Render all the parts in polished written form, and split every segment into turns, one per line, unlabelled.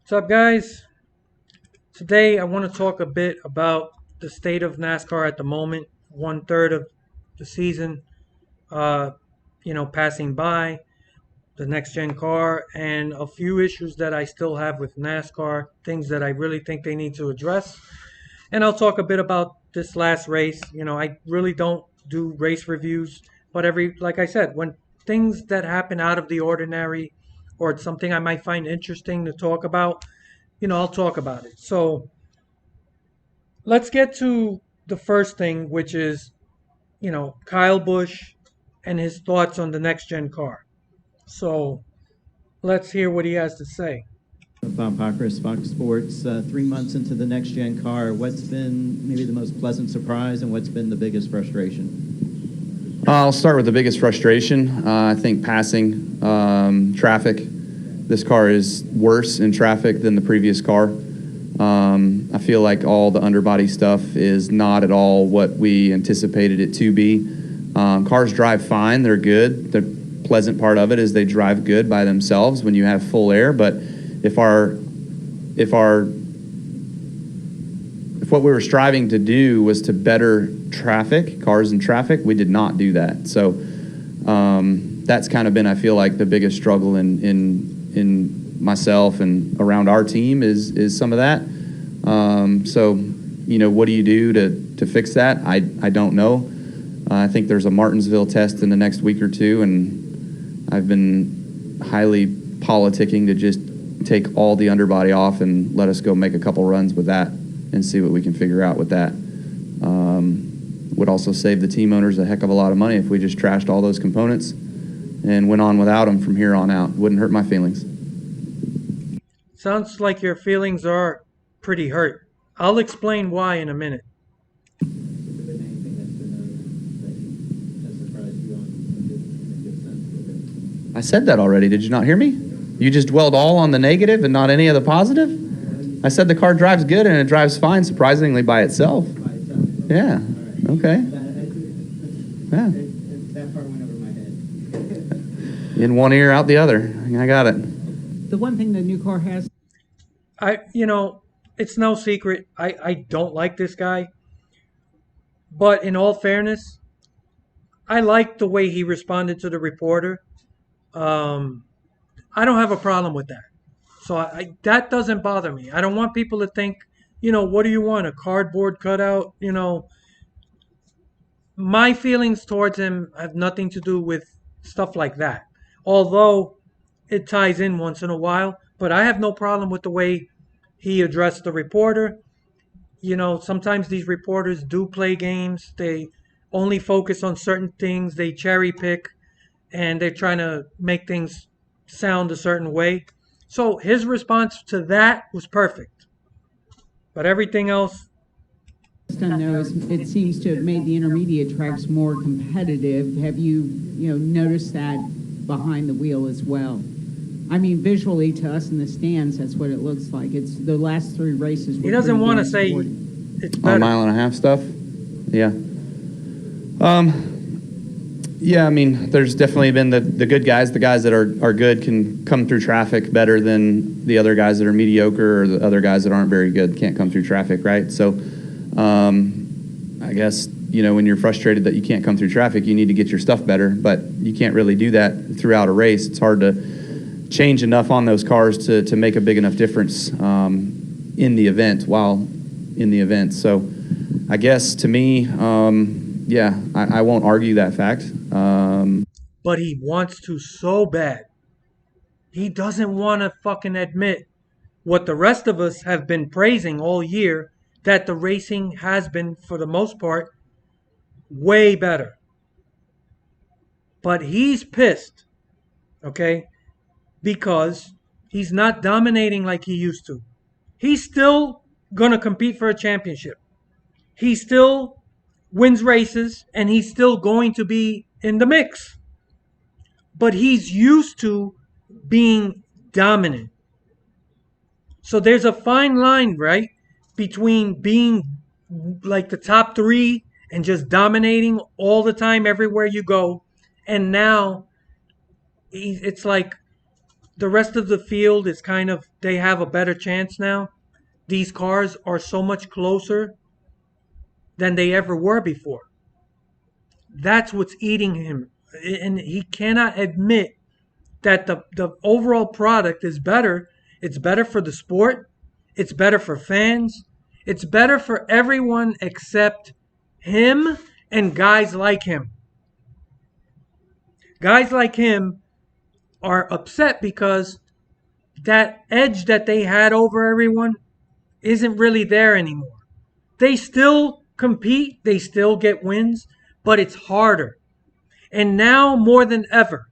What's up, guys? Today I want to talk a bit about the state of NASCAR at the moment. 1/3 of the season, uh, passing by the next gen car, and a few issues that I still have with NASCAR, things that I really think they need to address. And I'll talk a bit about this last race. I really don't do race reviews, but like I said, when things that happen out of the ordinary or it's something I might find interesting to talk about, I'll talk about it. So let's get to the first thing, which is, Kyle Busch and his thoughts on the next gen car. So let's hear what he has to say.
Bob Pockris, Fox Sports. 3 months into the next gen car, what's been maybe the most pleasant surprise and what's been the biggest frustration?
I'll start with the biggest frustration. I think passing traffic. This car is worse in traffic than the previous car. I feel like all the underbody stuff is not at all what we anticipated it to be. Cars drive fine. They're good. The pleasant part of it is they drive good by themselves when you have full air. But if what we were striving to do was to better cars in traffic, we did not do that. So that's kind of been, I feel like, the biggest struggle in myself and around our team is some of that. So, what do you do to fix that? I don't know. I think there's a Martinsville test in the next week or two, and I've been highly politicking to just take all the underbody off and let us go make a couple runs with that and see what we can figure out with that. Would also save the team owners a heck of a lot of money if we just trashed all those components and went on without them from here on out. Wouldn't hurt my feelings.
Sounds like your feelings are pretty hurt. I'll explain why in a minute.
Has there been anything that's been that surprised you on a good sense with it?
I said that already. Did you not hear me? You just dwelled all on the negative and not any of the positive? I said the car drives good and it drives fine, surprisingly, by itself.
By itself?
Yeah. Okay. Yeah.
That part went over my head.
In one ear, out the other. I got it.
The one thing the new car has.
It's no secret. I don't like this guy. But in all fairness, I like the way he responded to the reporter. I don't have a problem with that. So that doesn't bother me. I don't want people to think, what do you want? A cardboard cutout? My feelings towards him have nothing to do with stuff like that. Although it ties in once in a while. But I have no problem with the way he addressed the reporter. Sometimes these reporters do play games. They only focus on certain things. They cherry pick and they're trying to make things sound a certain way. So his response to that was perfect. But everything else,
Done though, it seems to have made the intermediate tracks more competitive. Have you noticed that behind the wheel as well? I mean, visually to us in the stands, that's what it looks like. It's the last three races.
he doesn't want to say it's better.
Mile and a half stuff. Yeah. Yeah, I mean, there's definitely been the good guys. The guys that are good can come through traffic better than the other guys that are mediocre, or the other guys that aren't very good can't come through traffic, right? So I guess, when you're frustrated that you can't come through traffic, you need to get your stuff better, but you can't really do that throughout a race. It's hard to change enough on those cars to make a big enough difference in the event, while in the event. So I guess to me, yeah, I won't argue that fact.
But he wants to so bad. He doesn't want to fucking admit what the rest of us have been praising all year, that the racing has been, for the most part, way better. But he's pissed, okay, because he's not dominating like he used to. He's still going to compete for a championship. He still wins races, and he's still going to be in the mix. But he's used to being dominant. So there's a fine line, right, between being like the top three and just dominating all the time everywhere you go, and now it's like the rest of the field is kind of, they have a better chance now. These cars are so much closer than they ever were before. That's what's eating him. And he cannot admit that the overall product is better. It's better for the sport. It's better for fans. It's better for everyone except him and guys like him. Guys like him are upset because that edge that they had over everyone isn't really there anymore. They still compete, they still get wins, but it's harder. And now more than ever,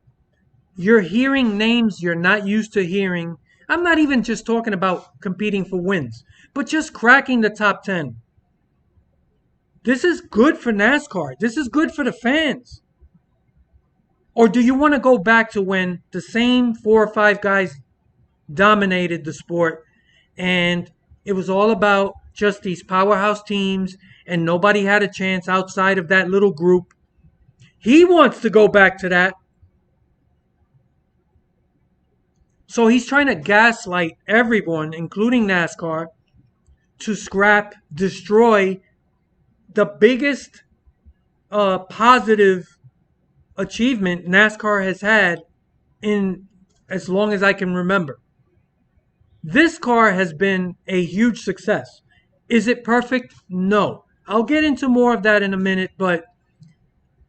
you're hearing names you're not used to hearing. I'm not even just talking about competing for wins, but just cracking the top 10. This is good for NASCAR. This is good for the fans. Or do you want to go back to when the same 4 or 5 guys dominated the sport and it was all about just these powerhouse teams and nobody had a chance outside of that little group? He wants to go back to that. So he's trying to gaslight everyone, including NASCAR, to scrap, destroy the biggest positive achievement NASCAR has had in as long as I can remember. This car has been a huge success. Is it perfect? No. I'll get into more of that in a minute, but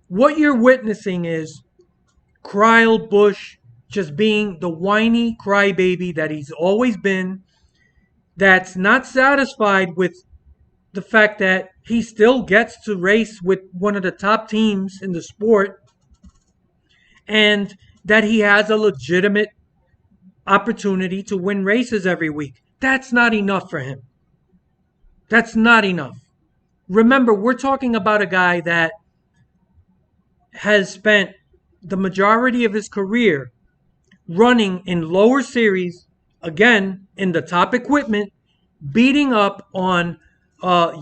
what you're witnessing is Cryle Busch just being the whiny crybaby that he's always been, that's not satisfied with the fact that he still gets to race with one of the top teams in the sport, and that he has a legitimate opportunity to win races every week. That's not enough for him. That's not enough. Remember, we're talking about a guy that has spent the majority of his career running in lower series, again, in the top equipment, beating up on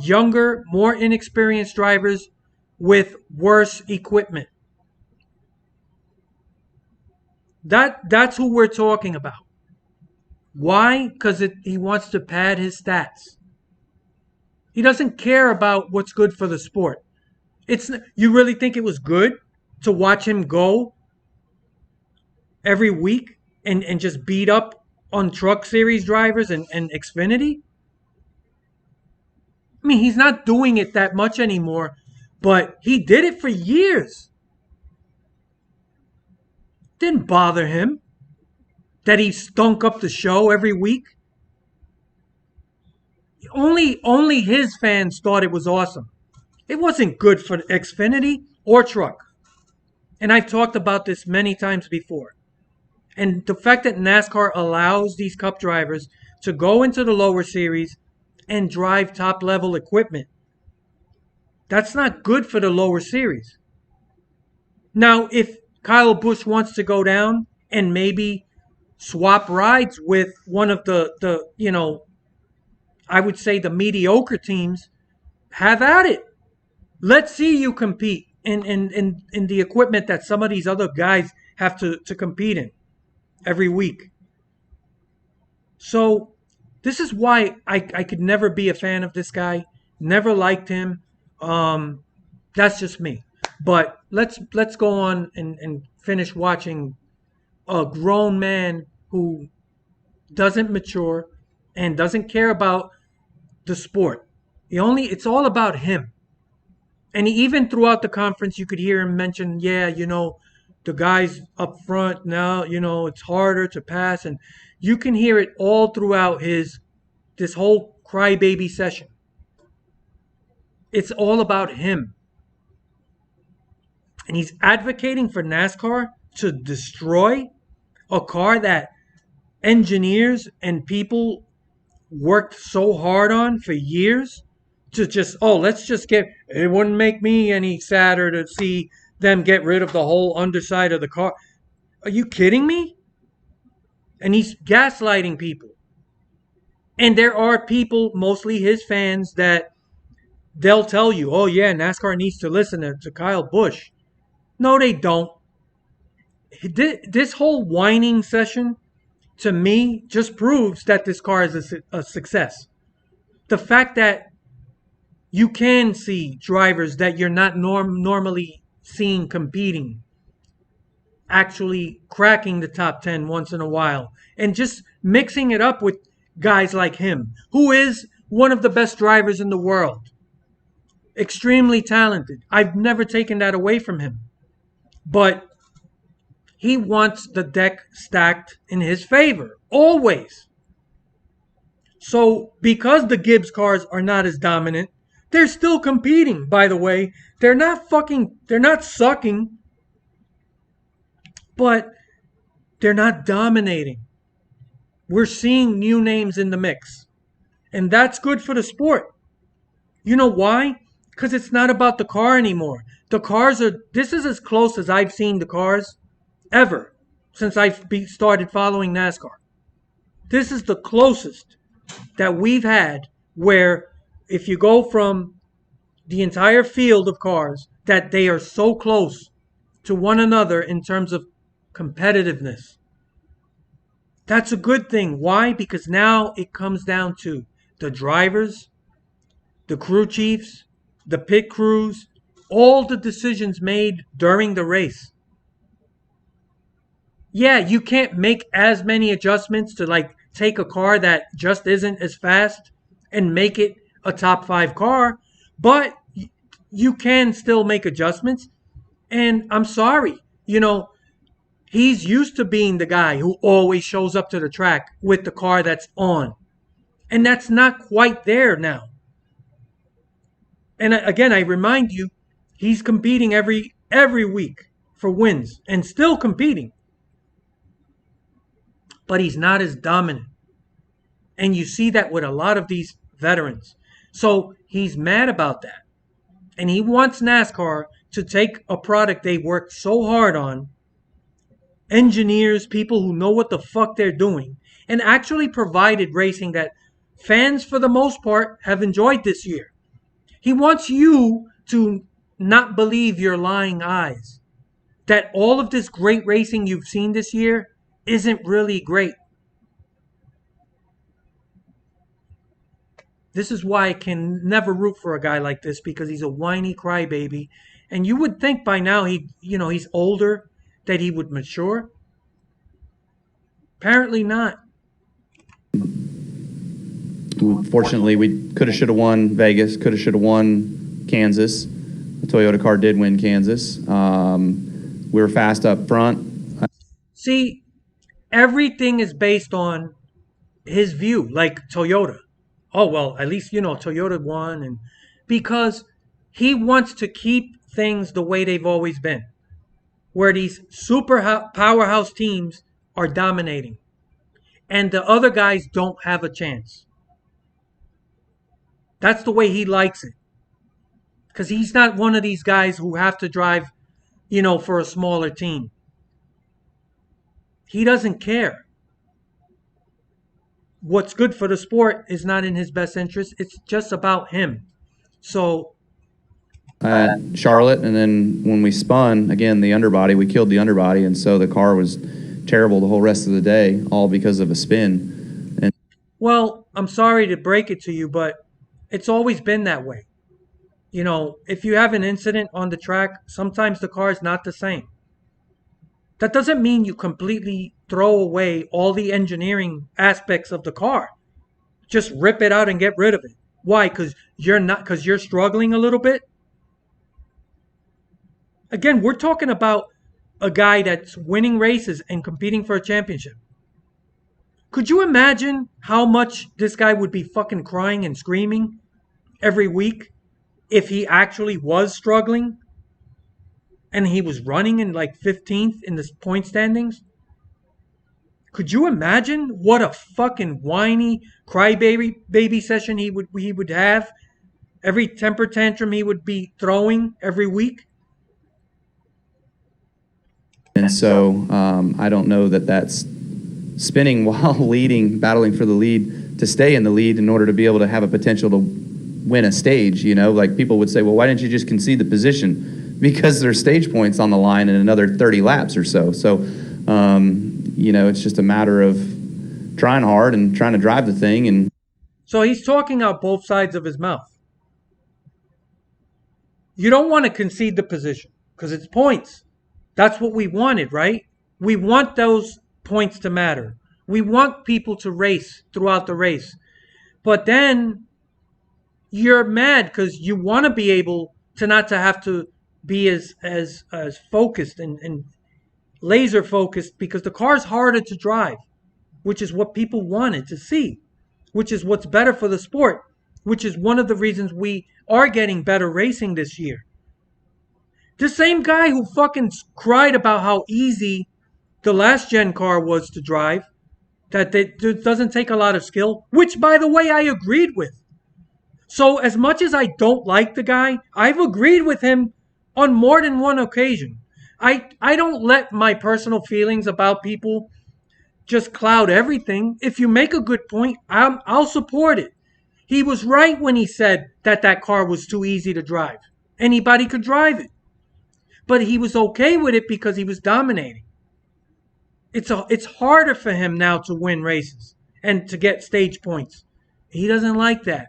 younger, more inexperienced drivers with worse equipment. That's who we're talking about. Why? Because he wants to pad his stats. He doesn't care about what's good for the sport. You really think it was good to watch him go every week and just beat up on Truck Series drivers and Xfinity? I mean, he's not doing it that much anymore, but he did it for years. Didn't bother him that he stunk up the show every week. Only his fans thought it was awesome. It wasn't good for Xfinity or Truck. And I've talked about this many times before. And the fact that NASCAR allows these Cup drivers to go into the lower series and drive top-level equipment, that's not good for the lower series. Now, if Cryle Busch wants to go down and maybe swap rides with one of the I would say the mediocre teams, have at it. Let's see you compete in the equipment that some of these other guys have to compete in every week. So this is why I could never be a fan of this guy. Never liked him. That's just me. But let's go on and finish watching a grown man who doesn't mature and doesn't care about the sport. It's all about him. And even throughout the conference, you could hear him mention, the guys up front now, it's harder to pass. And you can hear it all throughout this whole crybaby session. It's all about him. And he's advocating for NASCAR to destroy a car that engineers and people worked so hard on for years to it wouldn't make me any sadder to see them get rid of the whole underside of the car. Are you kidding me? And he's gaslighting people. And there are people, mostly his fans, that they'll tell you, oh yeah, NASCAR needs to listen to Cryle Busch. No, they don't. This whole whining session to me, just proves that this car is a success. The fact that you can see drivers that you're not normally seeing competing actually cracking the top 10 once in a while and just mixing it up with guys like him, who is one of the best drivers in the world. Extremely talented. I've never taken that away from him. But he wants the deck stacked in his favor, always. So because the Gibbs cars are not as dominant, they're still competing, by the way. They're not sucking, but they're not dominating. We're seeing new names in the mix. And that's good for the sport. You know why? Because it's not about the car anymore. This is as close as I've seen the cars ever since I've started following NASCAR. This is the closest that we've had where if you go from the entire field of cars, that they are so close to one another in terms of competitiveness. That's a good thing. Why? Because now it comes down to the drivers, the crew chiefs, the pit crews, all the decisions made during the race. Yeah, you can't make as many adjustments to like take a car that just isn't as fast and make it a top 5 car, but you can still make adjustments. And I'm sorry, he's used to being the guy who always shows up to the track with the car that's on. And that's not quite there now. And again, I remind you, he's competing every week for wins and still competing. But he's not as dominant. And you see that with a lot of these veterans. So he's mad about that. And he wants NASCAR to take a product they worked so hard on, engineers, people who know what the fuck they're doing, and actually provided racing that fans, for the most part, have enjoyed this year. He wants you to not believe your lying eyes. That all of this great racing you've seen this year isn't really great. This is why I can never root for a guy like this, because he's a whiny crybaby. And you would think by now he's older, that he would mature. Apparently not.
Fortunately, we could have, should have won Vegas, could have, should have won Kansas. The Toyota car did win Kansas. We were fast up front.
See, everything is based on his view, like Toyota. Oh, well, at least, Toyota won. And because he wants to keep things the way they've always been, where these super powerhouse teams are dominating and the other guys don't have a chance. That's the way he likes it. Because he's not one of these guys who have to drive, for a smaller team. He doesn't care. What's good for the sport is not in his best interest. It's just about him. So
Charlotte, and then when we spun, again, the underbody, we killed the underbody, and so the car was terrible the whole rest of the day, all because of a spin. And
well, I'm sorry to break it to you, but it's always been that way. If you have an incident on the track, sometimes the car is not the same. That doesn't mean you completely throw away all the engineering aspects of the car. Just rip it out and get rid of it. Why? Because you're struggling a little bit? Again, we're talking about a guy that's winning races and competing for a championship. Could you imagine how much this guy would be fucking crying and screaming every week if he actually was struggling and he was running in like 15th in the point standings? Could you imagine what a fucking whiny crybaby session he would have? Every temper tantrum he would be throwing every week?
And so I don't know that that's spinning while leading, battling for the lead, to stay in the lead in order to be able to have a potential to win a stage. Like people would say, well, why didn't you just concede the position? Because there's stage points on the line in another 30 laps or so. So, it's just a matter of trying hard and trying to drive the thing. And
So he's talking out both sides of his mouth. You don't want to concede the position because it's points. That's what we wanted, right? We want those points to matter. We want people to race throughout the race. But then you're mad because you want to be able to not to have to be as focused and laser focused because the car's harder to drive, which is what people wanted to see, which is what's better for the sport, which is one of the reasons we are getting better racing this year. The same guy who fucking cried about how easy the last gen car was to drive, that it doesn't take a lot of skill, which, by the way, I agreed with. So as much as I don't like the guy, I've agreed with him on more than one occasion. I don't let my personal feelings about people just cloud everything. If you make a good point, I'll support it. He was right when he said that car was too easy to drive. Anybody could drive it. But he was okay with it because he was dominating. It's harder for him now to win races and to get stage points. He doesn't like that.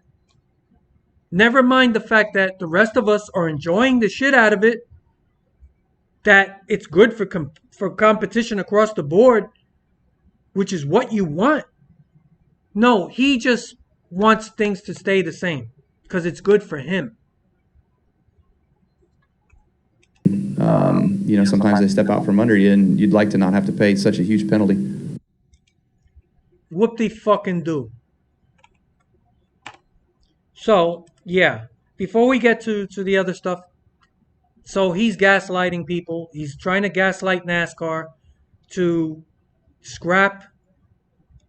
Never mind the fact that the rest of us are enjoying the shit out of it, that it's good for competition across the board, which is what you want. No, he just wants things to stay the same because it's good for him.
Sometimes they step out from under you, and you'd like to not have to pay such a huge penalty.
Whoop-de-fucking-do. So, yeah, before we get to the other stuff, so he's gaslighting people. He's trying to gaslight NASCAR to scrap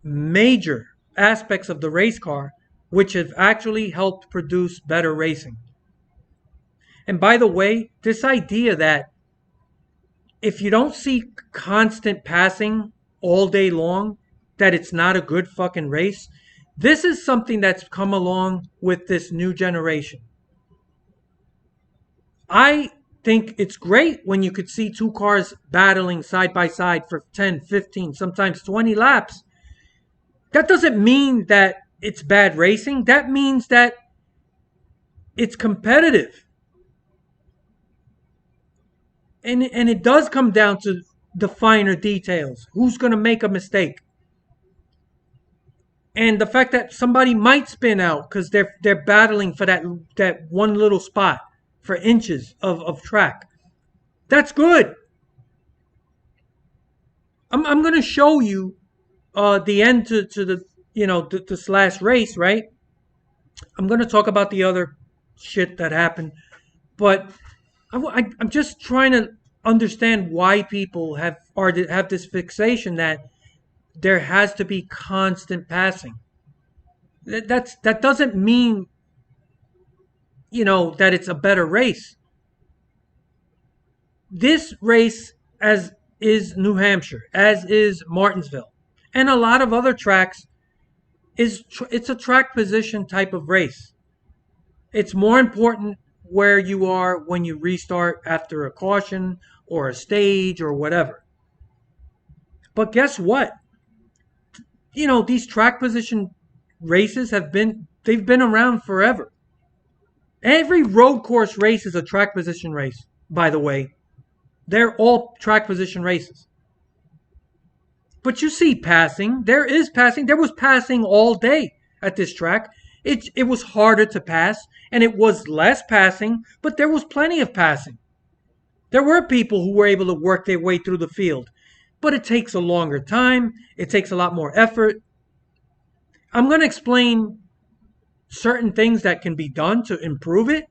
major aspects of the race car, which have actually helped produce better racing. And by the way, this idea that if you don't see constant passing all day long, that it's not a good fucking race, this is something that's come along with this new generation. I think it's great when you could see two cars battling side by side for 10, 15, sometimes 20 laps. That doesn't mean that it's bad racing. That means that it's competitive. And it does come down to the finer details. Who's going to make a mistake? And the fact that somebody might spin out because they're battling for that one little spot for inches of track. That's good. I'm going to show you the end to the this last race, right? I'm going to talk about the other shit that happened, but I'm just trying to understand why people have this fixation that there has to be constant passing. That doesn't mean that it's a better race. This race, as is New Hampshire, as is Martinsville, and a lot of other tracks, it's a track position type of race. It's more important where you are when you restart after a caution or a stage or whatever. But guess what? These track position races they've been around forever. Every road course race is a track position race, by the way. They're all track position races. But you see passing. There is passing. There was passing all day at this track. It was harder to pass, and it was less passing, but there was plenty of passing. There were people who were able to work their way through the field, but it takes a longer time. It takes a lot more effort. I'm going to explain certain things that can be done to improve it,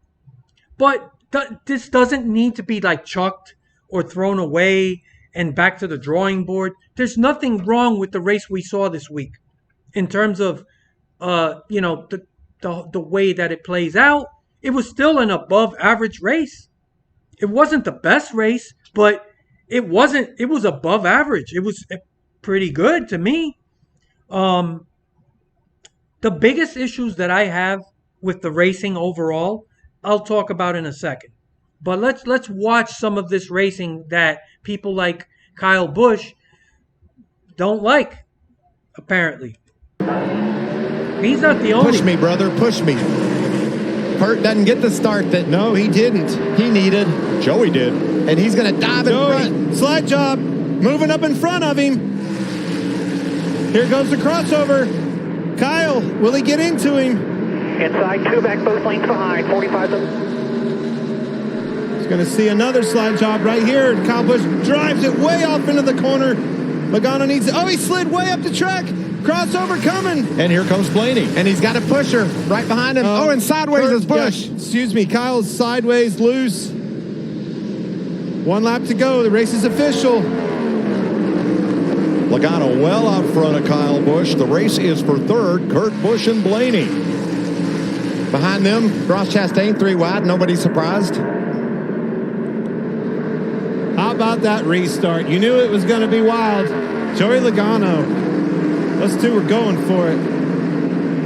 but this doesn't need to be like chucked or thrown away and back to the drawing board. There's nothing wrong with the race we saw this week in terms of the way that it plays out. It was still an above average race. It wasn't the best race, but it was above average. It was pretty good to me. The biggest issues that I have with the racing overall, I'll talk about in a second. But let's watch some of this racing that people like Cryle Busch don't like. apparently. He's not the only.
Push me, brother, push me. Kurt doesn't get the start that
No, he didn't.
he needed,
Joey did.
and he's going to dive in front.
Joey, slide job, moving up in front of him. Here goes the crossover. Kyle, will he get into him?
Inside, 2 back, both lanes behind, 45 them.
He's going to see another slide job right here. Cryle Busch drives it way off into the corner. Logano needs it. Oh, he slid way up the track. Crossover coming.
And here comes Blaney. And he's got a pusher right behind him. And sideways
Kurt,
is Busch.
excuse me, Kyle's sideways loose. 1 lap to go. The race is official.
Logano well out front of Cryle Busch. The race is for third. Kurt Busch and Blaney. Behind them, Ross Chastain 3 wide. Nobody surprised.
How about that restart? You knew it was going to be wild. Joey Logano. Those two were going for it.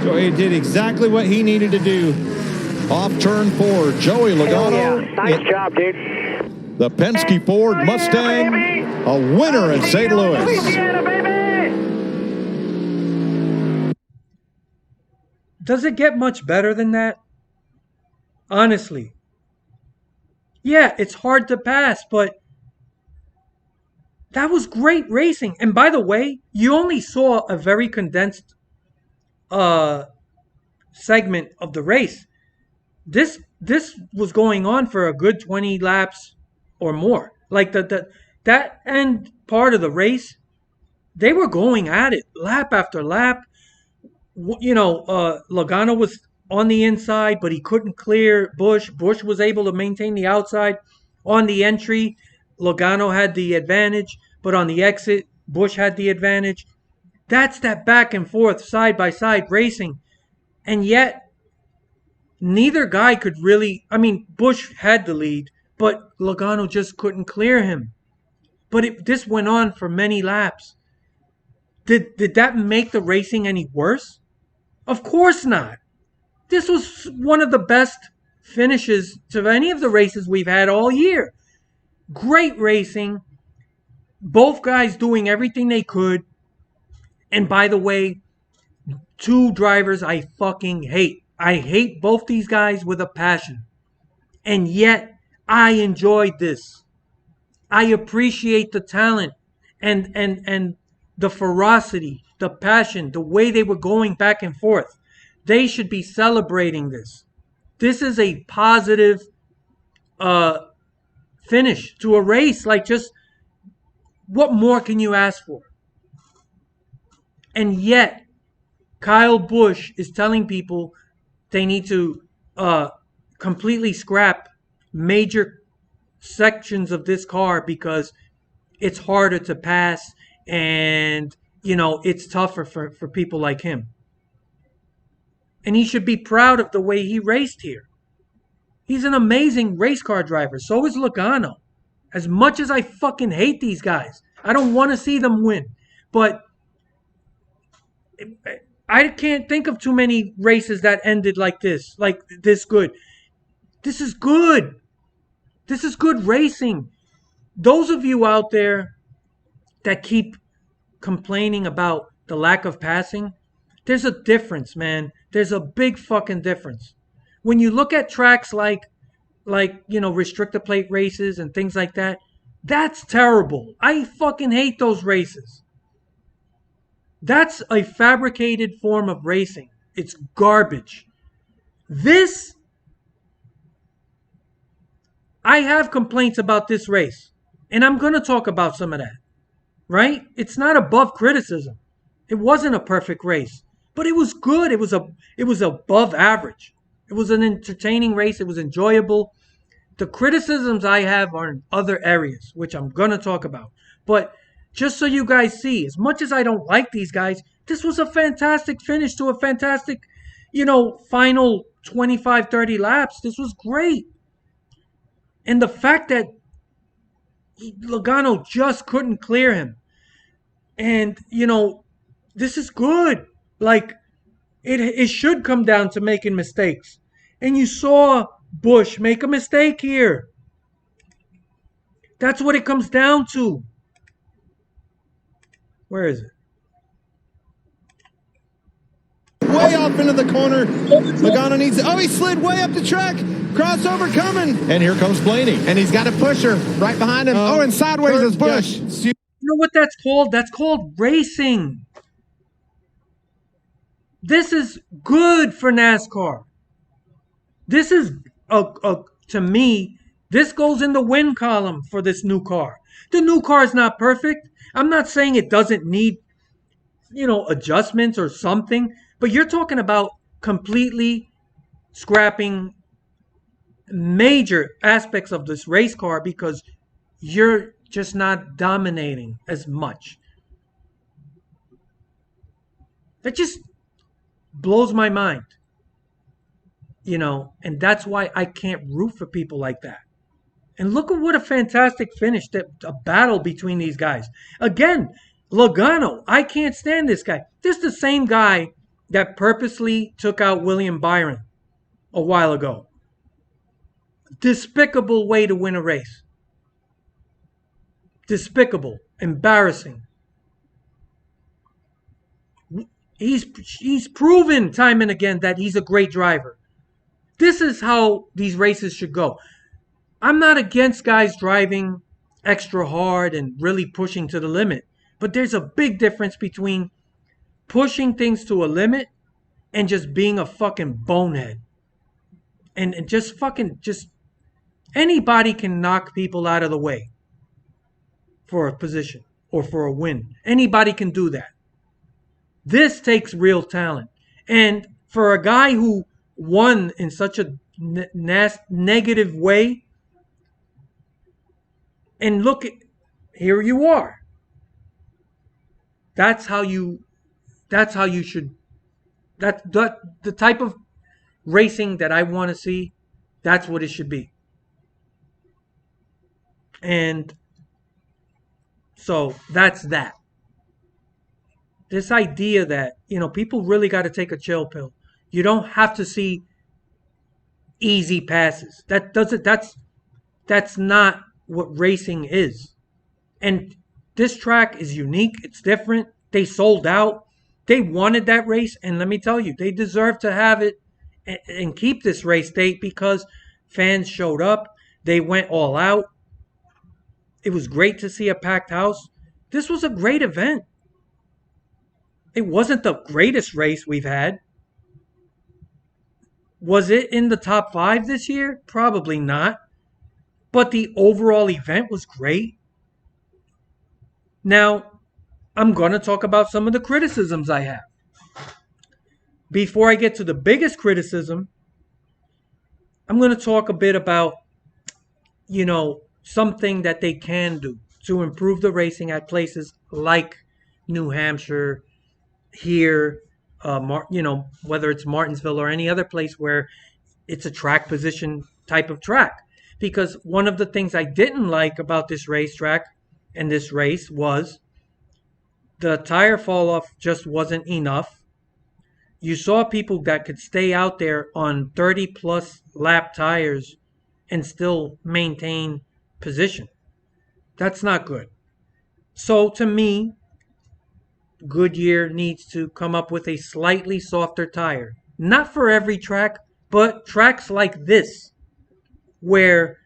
Joey did exactly what he needed to do.
Off turn 4, Joey Logano.
Yeah, nice job, dude.
The Penske Ford Mustang, a winner in St. Louis.
Louisiana, baby!
Does it get much better than that? Honestly. Yeah, it's hard to pass, but that was great racing. And by the way, you only saw a very condensed segment of the race. This was going on for a good 20 laps or more. Like that end part of the race, they were going at it lap after lap. Logano was on the inside, but he couldn't clear Busch. Busch was able to maintain the outside. On the entry, Logano had the advantage, but on the exit, Busch had the advantage. That's that back and forth, side by side racing. And yet, neither guy could really, Busch had the lead, but Logano just couldn't clear him. But this went on for many laps. Did that make the racing any worse? Of course not. This was one of the best finishes to any of the races we've had all year. Great racing. Both guys doing everything they could. And by the way, 2 drivers I fucking hate. I hate both these guys with a passion. And yet, I enjoyed this. I appreciate the talent and the ferocity, the passion, the way they were going back and forth. They should be celebrating this. This is a positive finish to a race. Like, just what more can you ask for? And yet, Cryle Busch is telling people they need to completely scrap major sections of this car because it's harder to pass and, it's tougher for people like him. And he should be proud of the way he raced here. He's an amazing race car driver. So is Logano. As much as I fucking hate these guys, I don't want to see them win. But I can't think of too many races that ended like this good. This is good. This is good racing. Those of you out there that keep complaining about the lack of passing, there's a difference, man. There's a big fucking difference. When you look at tracks like restrictor plate races and things like that, that's terrible. I fucking hate those races. That's a fabricated form of racing. It's garbage. This, I have complaints about this race, and I'm going to talk about some of that, right? It's not above criticism. It wasn't a perfect race, but it was good. It was above average. It was an entertaining race. It was enjoyable. The criticisms I have are in other areas, which I'm going to talk about. But just so you guys see, as much as I don't like these guys, this was a fantastic finish to a fantastic, final 25, 30 laps. This was great. And the fact that Logano just couldn't clear him. And, this is good. Like, it should come down to making mistakes. And you saw Busch make a mistake here. That's what it comes down to. Where is it?
off into the corner. Logano needs it. Oh, he slid way up the track. Crossover coming.
And here comes Blaney. And he's got a pusher right behind him. And sideways is Busch.
You know what that's called? That's called racing. This is good for NASCAR. This is, to me, this goes in the win column for this new car. The new car is not perfect. I'm not saying it doesn't need, adjustments or something, but you're talking about completely scrapping major aspects of this race car because you're just not dominating as much. That just blows my mind. And that's why I can't root for people like that. And look at what a fantastic finish, a battle between these guys. Again, Logano, I can't stand this guy. This is the same guy that purposely took out William Byron a while ago. Despicable way to win a race. Despicable. Embarrassing. He's proven time and again that he's a great driver. This is how these races should go. I'm not against guys driving extra hard and really pushing to the limit. But there's a big difference between pushing things to a limit and just being a fucking bonehead. And just anybody can knock people out of the way for a position or for a win. Anybody can do that. This takes real talent. And for a guy who won in such a negative way, and look, here you are. That's how you should. That's the type of racing that I want to see. That's what it should be. And so that's that. This idea that, people really got to take a chill pill. You don't have to see easy passes. That's not what racing is. And this track is unique. It's different. They sold out. They wanted that race. And let me tell you, they deserve to have it and keep this race date because fans showed up. They went all out. It was great to see a packed house. This was a great event. It wasn't the greatest race we've had. Was it in the top 5 this year? Probably not. But the overall event was great. Now, I'm going to talk about some of the criticisms I have. Before I get to the biggest criticism, I'm going to talk a bit about, something that they can do to improve the racing at places like New Hampshire, here, whether it's Martinsville or any other place where it's a track position type of track. Because one of the things I didn't like about this racetrack and this race was the tire fall off just wasn't enough. You saw people that could stay out there on 30 plus lap tires and still maintain position. That's not good. So to me, Goodyear needs to come up with a slightly softer tire. Not for every track, but tracks like this, where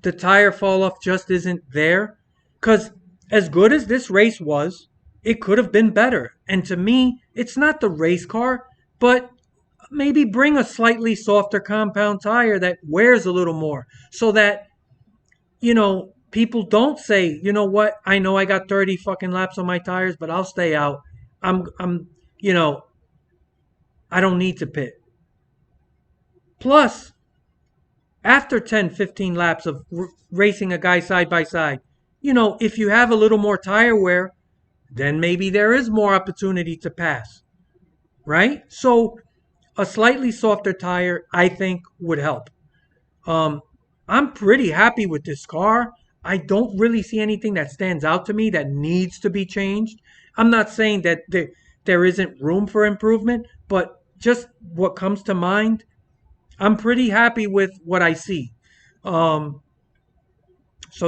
the tire fall off just isn't there. Because as good as this race was, it could have been better. And to me, it's not the race car, but maybe bring a slightly softer compound tire that wears a little more so that, people don't say, you know what, I know I got 30 fucking laps on my tires, but I'll stay out. I don't need to pit. Plus, after 10, 15 laps of racing a guy side by side, if you have a little more tire wear, then maybe there is more opportunity to pass, right? So a slightly softer tire, I think, would help. I'm pretty happy with this car. I don't really see anything that stands out to me that needs to be changed. I'm not saying that there isn't room for improvement, but just what comes to mind, I'm pretty happy with what I see. So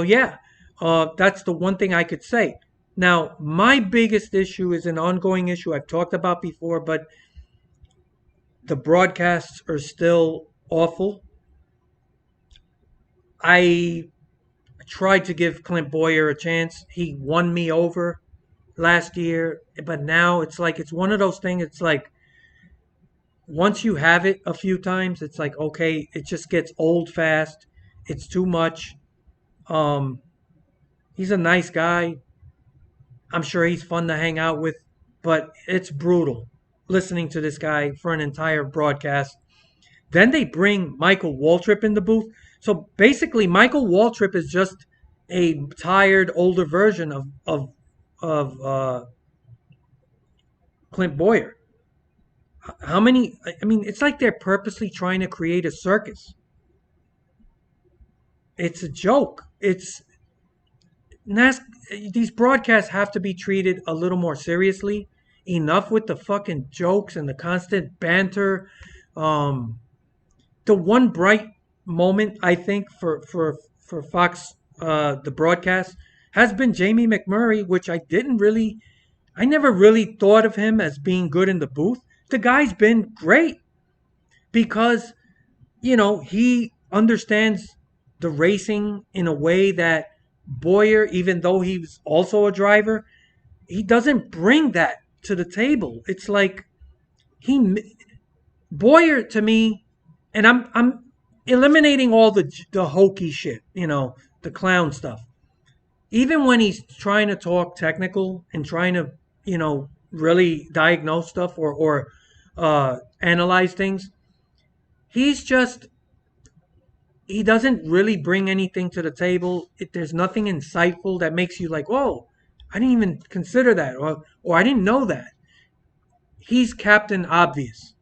yeah, that's the one thing I could say. Now, my biggest issue is an ongoing issue I've talked about before, but The broadcasts are still awful. I tried to give Clint Boyer a chance. He won me over last year, but now it's like it's one of those things. It's like once you have it a few times, it's like okay, it just gets old fast. It's too much. Um, he's a nice guy. I'm sure he's fun to hang out with, but it's brutal listening to this guy for an entire broadcast. Then they bring Michael Waltrip in the booth. So basically, Michael Waltrip is just a tired, older version of Clint Boyer. How many? I mean, it's like they're purposely trying to create a circus. It's a joke. These broadcasts have to be treated a little more seriously. Enough with the fucking jokes and the constant banter. The one bright moment I think for Fox, the broadcast, has been Jamie McMurray, which I never really thought of him as being good in the booth. The guy's been great because he understands the racing in a way that Boyer, even though he's also a driver, he doesn't bring that to the table. It's like Boyer to me, and I'm eliminating all the hokey shit, the clown stuff. Even when he's trying to talk technical and trying to, really diagnose stuff or analyze things, he doesn't really bring anything to the table. There's nothing insightful that makes you like, whoa, I didn't even consider that, or I didn't know that. He's Captain Obvious.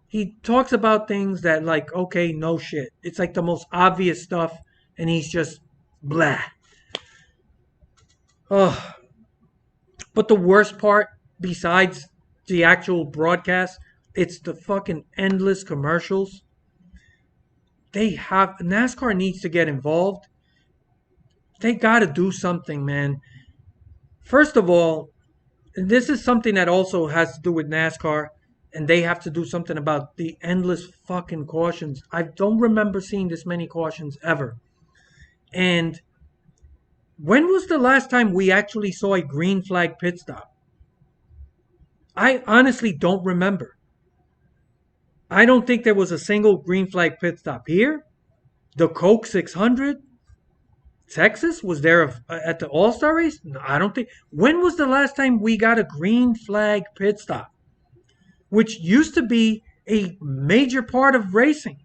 He talks about things that like, okay, no shit. It's like the most obvious stuff, and he's just blah. Oh, but the worst part, besides the actual broadcast, it's the fucking endless commercials. NASCAR needs to get involved. They got to do something, man. First of all, and this is something that also has to do with NASCAR, and they have to do something about the endless fucking cautions. I don't remember seeing this many cautions ever. And when was the last time we actually saw a green flag pit stop? I honestly don't remember. I don't think there was a single green flag pit stop here. The Coke 600, Texas, was there at the All-Star race? No, I don't think. When was the last time we got a green flag pit stop? Which used to be a major part of racing.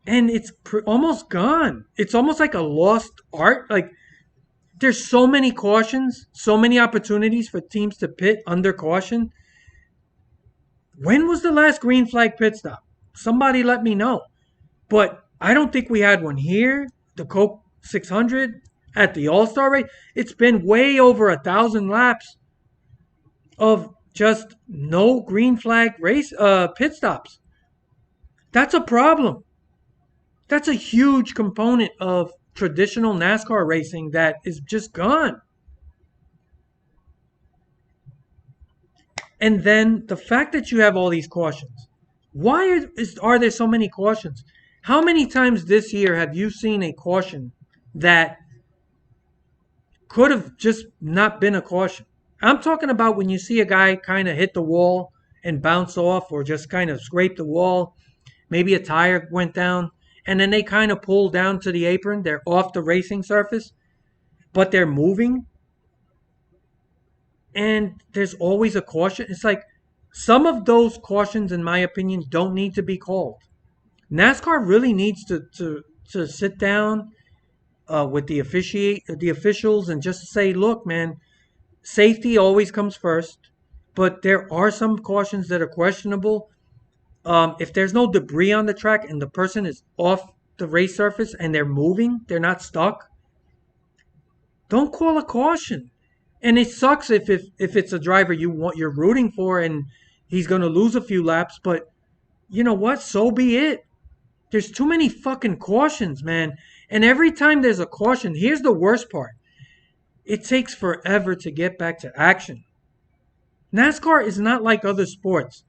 And it's almost gone. It's almost like a lost art. Like, there's so many cautions, so many opportunities for teams to pit under caution. When was the last green flag pit stop? Somebody let me know. But I don't think we had one here. The Coke 600 at the All-Star race. It's been way over 1,000 laps of just no green flag race pit stops. That's a problem. That's a huge component of traditional NASCAR racing that is just gone. And then the fact that you have all these cautions. Why are there so many cautions? How many times this year have you seen a caution that could have just not been a caution? I'm talking about when you see a guy kind of hit the wall and bounce off, or just kind of scrape the wall. Maybe a tire went down, and then they kind of pull down to the apron. They're off the racing surface, but they're moving. And there's always a caution. It's like some of those cautions, in my opinion, don't need to be called. NASCAR really needs to sit down with the officials and just say, look, man, safety always comes first, but there are some cautions that are questionable. If there's no debris on the track and the person is off the race surface and they're moving, they're not stuck, don't call a caution. And it sucks if it's a driver you're rooting for and he's going to lose a few laps, but you know what? So be it. There's too many fucking cautions, man. And every time there's a caution, here's the worst part. It takes forever to get back to action. NASCAR is not like other sports.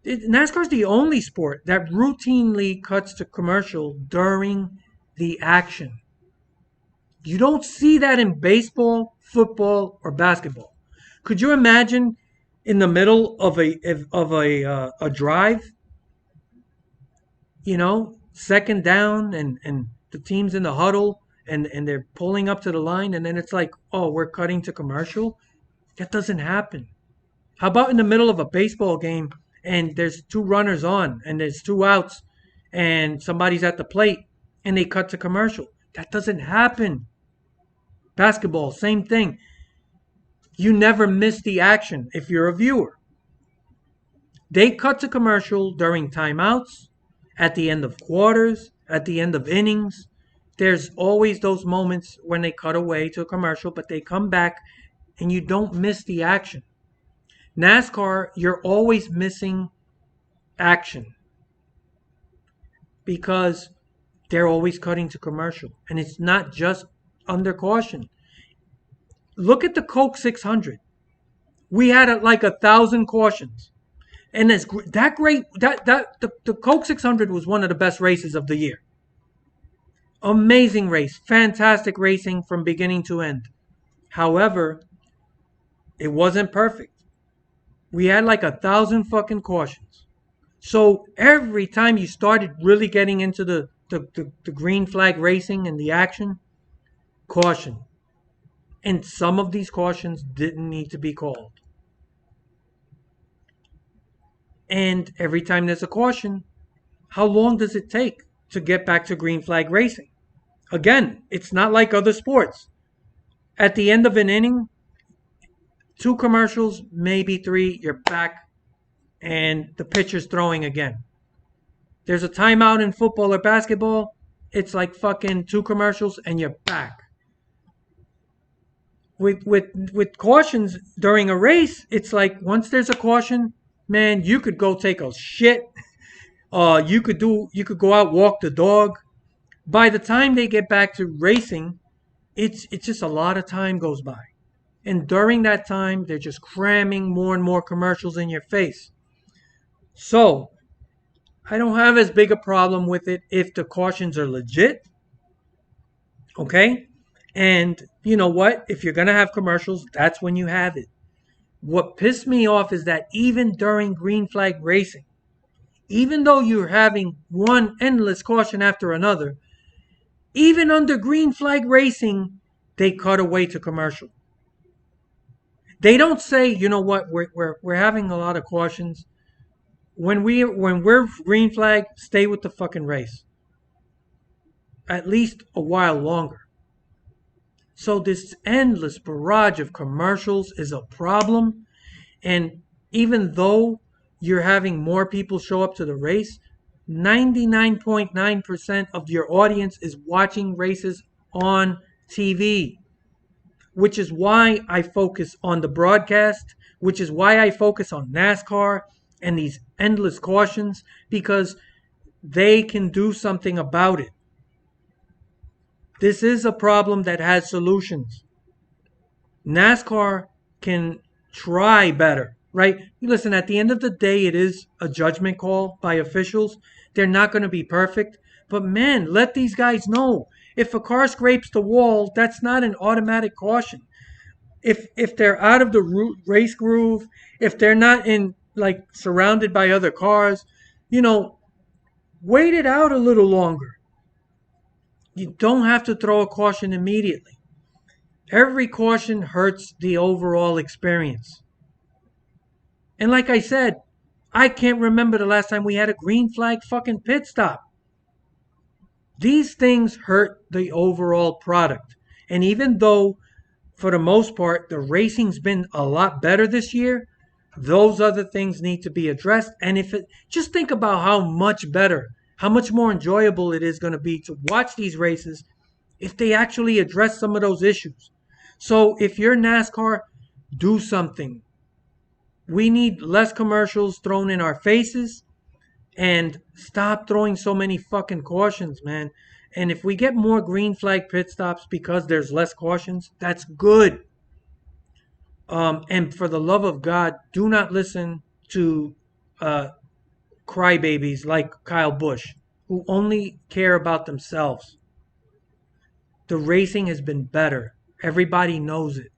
NASCAR is the only sport that routinely cuts to commercial during the action. You don't see that in baseball, football, or basketball. Could you imagine in the middle of a drive, second down, and the team's in the huddle, and they're pulling up to the line, and then it's like, oh, we're cutting to commercial? That doesn't happen. How about in the middle of a baseball game and there's two runners on and there's two outs and somebody's at the plate and they cut to commercial? That doesn't happen. Basketball, same thing. You never miss the action if you're a viewer. They cut to commercial during timeouts, at the end of quarters, at the end of innings. There's always those moments when they cut away to a commercial, but they come back and you don't miss the action. NASCAR, you're always missing action because they're always cutting to commercial. And it's not just under caution. Look at the Coke 600. We had like 1,000 cautions. And the Coke 600 was one of the best races of the year. Amazing race. Fantastic racing from beginning to end. However, it wasn't perfect. We had like 1,000 fucking cautions. So every time you started really getting into the green flag racing and the action, caution. And some of these cautions didn't need to be called. And every time there's a caution, how long does it take to get back to green flag racing? Again, it's not like other sports. At the end of an inning, 2 commercials, maybe 3, you're back, and the pitcher's throwing again. There's a timeout in football or basketball, it's like fucking 2 commercials, and you're back. With cautions during a race, it's like once there's a caution, man, you could go take a shit. You could go out, walk the dog. By the time they get back to racing, it's just a lot of time goes by. And during that time, they're just cramming more and more commercials in your face. So, I don't have as big a problem with it if the cautions are legit. Okay? And you know what? If you're going to have commercials, that's when you have it. What pissed me off is that even during green flag racing, even though you're having one endless caution after another, even under green flag racing, they cut away to commercial. They don't say, you know what, we're having a lot of cautions. When we're green flag, stay with the fucking race. At least a while longer. So this endless barrage of commercials is a problem. And even though you're having more people show up to the race, 99.9% of your audience is watching races on TV. Which is why I focus on the broadcast, which is why I focus on NASCAR and these endless cautions, because they can do something about it. This is a problem that has solutions. NASCAR can try better, right? Listen, at the end of the day, it is a judgment call by officials. They're not going to be perfect. But man, let these guys know. If a car scrapes the wall, that's not an automatic caution. If they're out of the race groove, if they're not in like surrounded by other cars, wait it out a little longer. You don't have to throw a caution immediately. Every caution hurts the overall experience. And like I said, I can't remember the last time we had a green flag fucking pit stop. These things hurt the overall product. And even though, for the most part, the racing's been a lot better this year, those other things need to be addressed. And just think about how much better, how much more enjoyable it is going to be to watch these races if they actually address some of those issues. So if you're NASCAR, do something. We need less commercials thrown in our faces. And stop throwing so many fucking cautions, man. And if we get more green flag pit stops because there's less cautions, that's good. And for the love of God, do not listen to crybabies like Cryle Busch who only care about themselves. The racing has been better. Everybody knows it.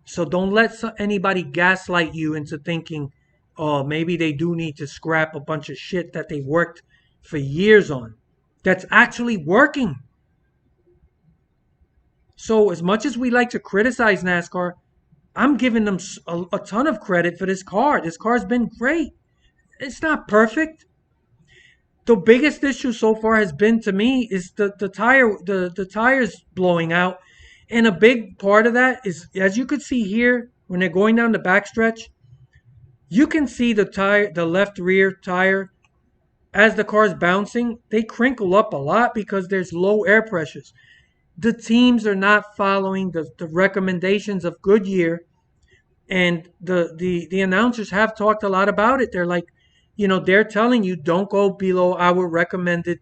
So don't let anybody gaslight you into thinking, oh, maybe they do need to scrap a bunch of shit that they worked for years on. That's actually working. So as much as we like to criticize NASCAR, I'm giving them a ton of credit for this car. This car's been great. It's not perfect. The biggest issue so far has been, to me, is the tires blowing out. And a big part of that is, as you could see here, when they're going down the backstretch, you can see the left rear tire, as the car's bouncing, they crinkle up a lot because there's low air pressures. The teams are not following the recommendations of Goodyear, and the announcers have talked a lot about it. They're like, they're telling you don't go below our recommended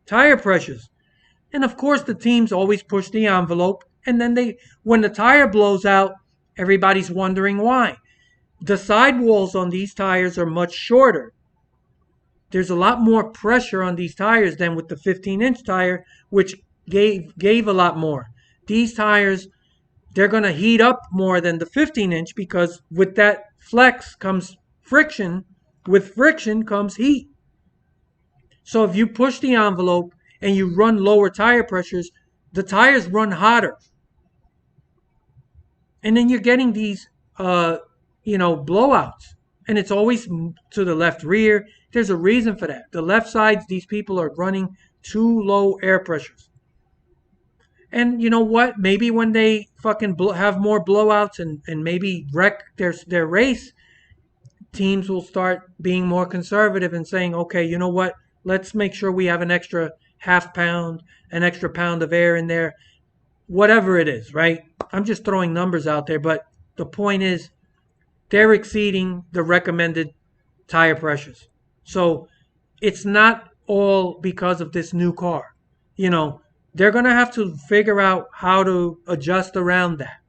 tire pressures. And of course, the teams always push the envelope. And then when the tire blows out, everybody's wondering why. The sidewalls on these tires are much shorter. There's a lot more pressure on these tires than with the 15-inch tire, which gave a lot more. These tires, they're going to heat up more than the 15-inch because with that flex comes friction. With friction comes heat. So if you push the envelope and you run lower tire pressures, the tires run hotter. And then you're getting these, blowouts. And it's always to the left rear. There's a reason for that. The left sides, these people are running too low air pressures. And you know what? Maybe when they fucking have more blowouts and maybe wreck their race, teams will start being more conservative and saying, okay, you know what? Let's make sure we have an extra half pound, an extra pound of air in there. Whatever it is, right? I'm just throwing numbers out there, but the point is they're exceeding the recommended tire pressures. So it's not all because of this new car. They're going to have to figure out how to adjust around that.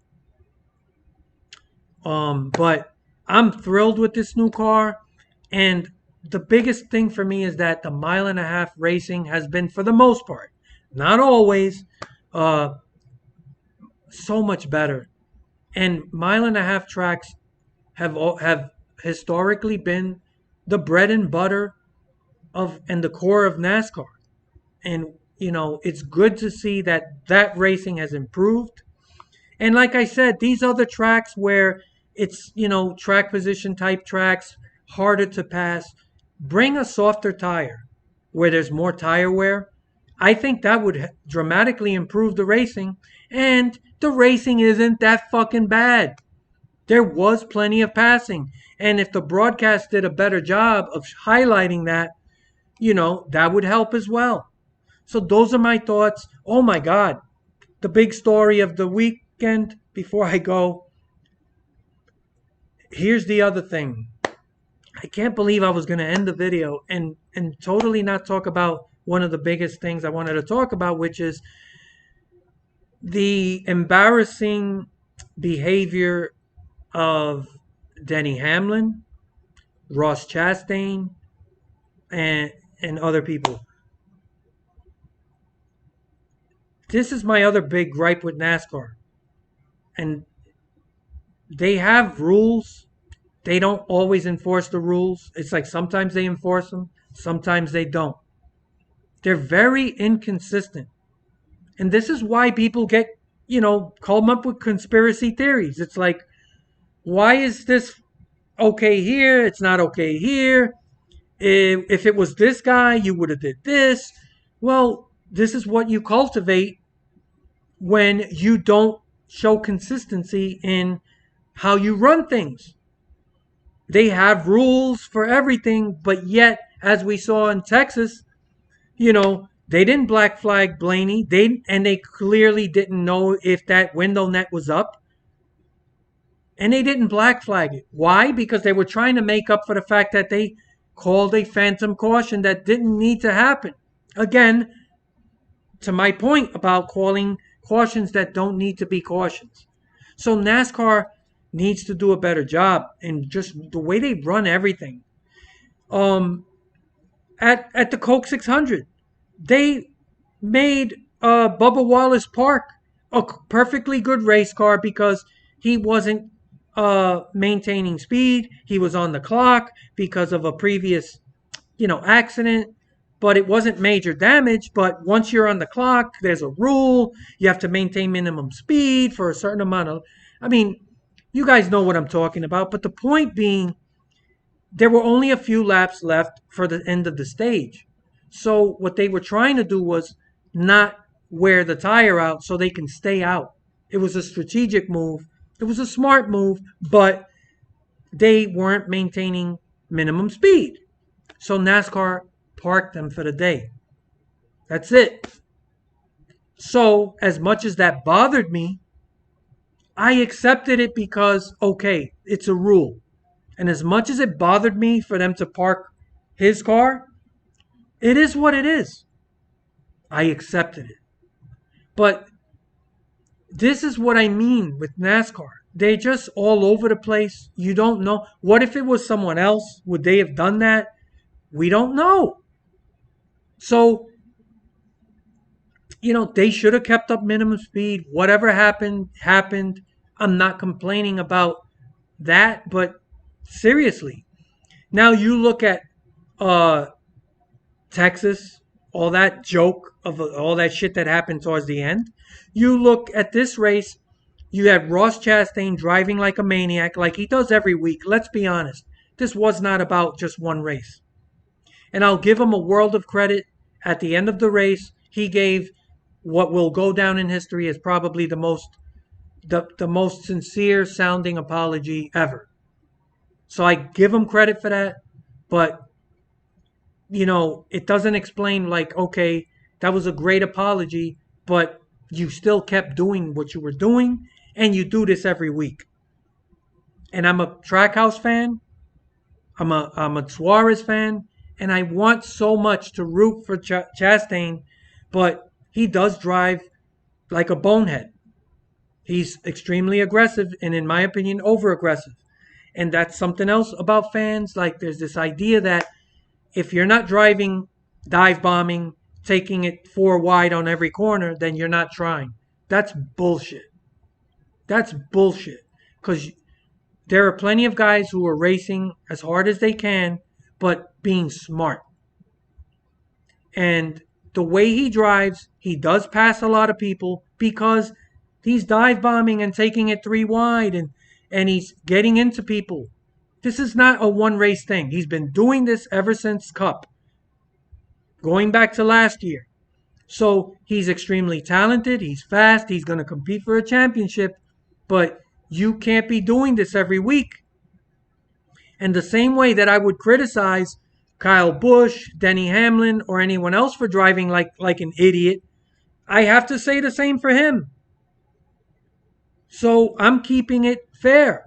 But I'm thrilled with this new car. And the biggest thing for me is that the 1.5 mile racing has been, for the most part, not always, so much better. And 1.5 mile tracks have historically been the bread and butter and the core of NASCAR. And it's good to see that racing has improved. And like I said, these other tracks where it's track position type tracks, harder to pass, bring a softer tire where there's more tire wear. I think that would dramatically improve the racing. And the racing isn't that fucking bad. There was plenty of passing. And if the broadcast did a better job of highlighting that, that would help as well. So those are my thoughts. Oh my God. The big story of the weekend before I go. Here's the other thing. I can't believe I was going to end the video and totally not talk about one of the biggest things I wanted to talk about, which is the embarrassing behavior of Denny Hamlin, Ross Chastain, and other people. This is my other big gripe with NASCAR. And they have rules. They don't always enforce the rules. It's like sometimes they enforce them, sometimes they don't. They're very inconsistent. And this is why people get, come up with conspiracy theories. It's like, why is this okay here? It's not okay here. If it was this guy, you would have did this. Well, this is what you cultivate when you don't show consistency in how you run things. They have rules for everything, but yet, as we saw in Texas, they didn't black flag Blaney. They clearly didn't know if that window net was up. And they didn't black flag it. Why? Because they were trying to make up for the fact that they called a phantom caution that didn't need to happen. Again, to my point about calling cautions that don't need to be cautions. So NASCAR needs to do a better job in just the way they run everything. Um, at the Coke 600, they made Bubba Wallace Park a perfectly good race car because he wasn't maintaining speed. He was on the clock because of a previous, accident, but it wasn't major damage. But once you're on the clock, there's a rule. You have to maintain minimum speed for a certain amount of, I mean, you guys know what I'm talking about. But the point being, there were only a few laps left for the end of the stage. So what they were trying to do was not wear the tire out so they can stay out. It was a strategic move. It was a smart move, but they weren't maintaining minimum speed. So NASCAR parked them for the day. That's it. So as much as that bothered me, I accepted it because, okay, it's a rule. And as much as it bothered me for them to park his car, it is what it is. I accepted it. But this is what I mean with NASCAR. They're just all over the place. You don't know. What if it was someone else? Would they have done that? We don't know. So, they should have kept up minimum speed. Whatever happened, happened. I'm not complaining about that, but seriously. Now you look at Texas, all that joke of all that shit that happened towards the end. You look at this race, you have Ross Chastain driving like a maniac, like he does every week. Let's be honest. This was not about just one race. And I'll give him a world of credit. At the end of the race, he gave what will go down in history as probably the most sincere sounding apology ever. So I give him credit for that, but it doesn't explain like, okay, that was a great apology, but you still kept doing what you were doing, and you do this every week. And I'm a Trackhouse fan. I'm a Suarez fan, and I want so much to root for Chastain, but he does drive like a bonehead. He's extremely aggressive, and in my opinion, over-aggressive. And that's something else about fans. Like, there's this idea that if you're not driving, dive bombing, taking it 4 wide on every corner, then you're not trying. That's bullshit. That's bullshit. Because there are plenty of guys who are racing as hard as they can, but being smart. And the way he drives, he does pass a lot of people because he's dive bombing and taking it 3 wide, and he's getting into people. This is not a one race thing. He's been doing this ever since Cup, going back to last year. So he's extremely talented. He's fast. He's going to compete for a championship. But you can't be doing this every week. And the same way that I would criticize Cryle Busch, Denny Hamlin, or anyone else for driving like an idiot, I have to say the same for him. So I'm keeping it fair.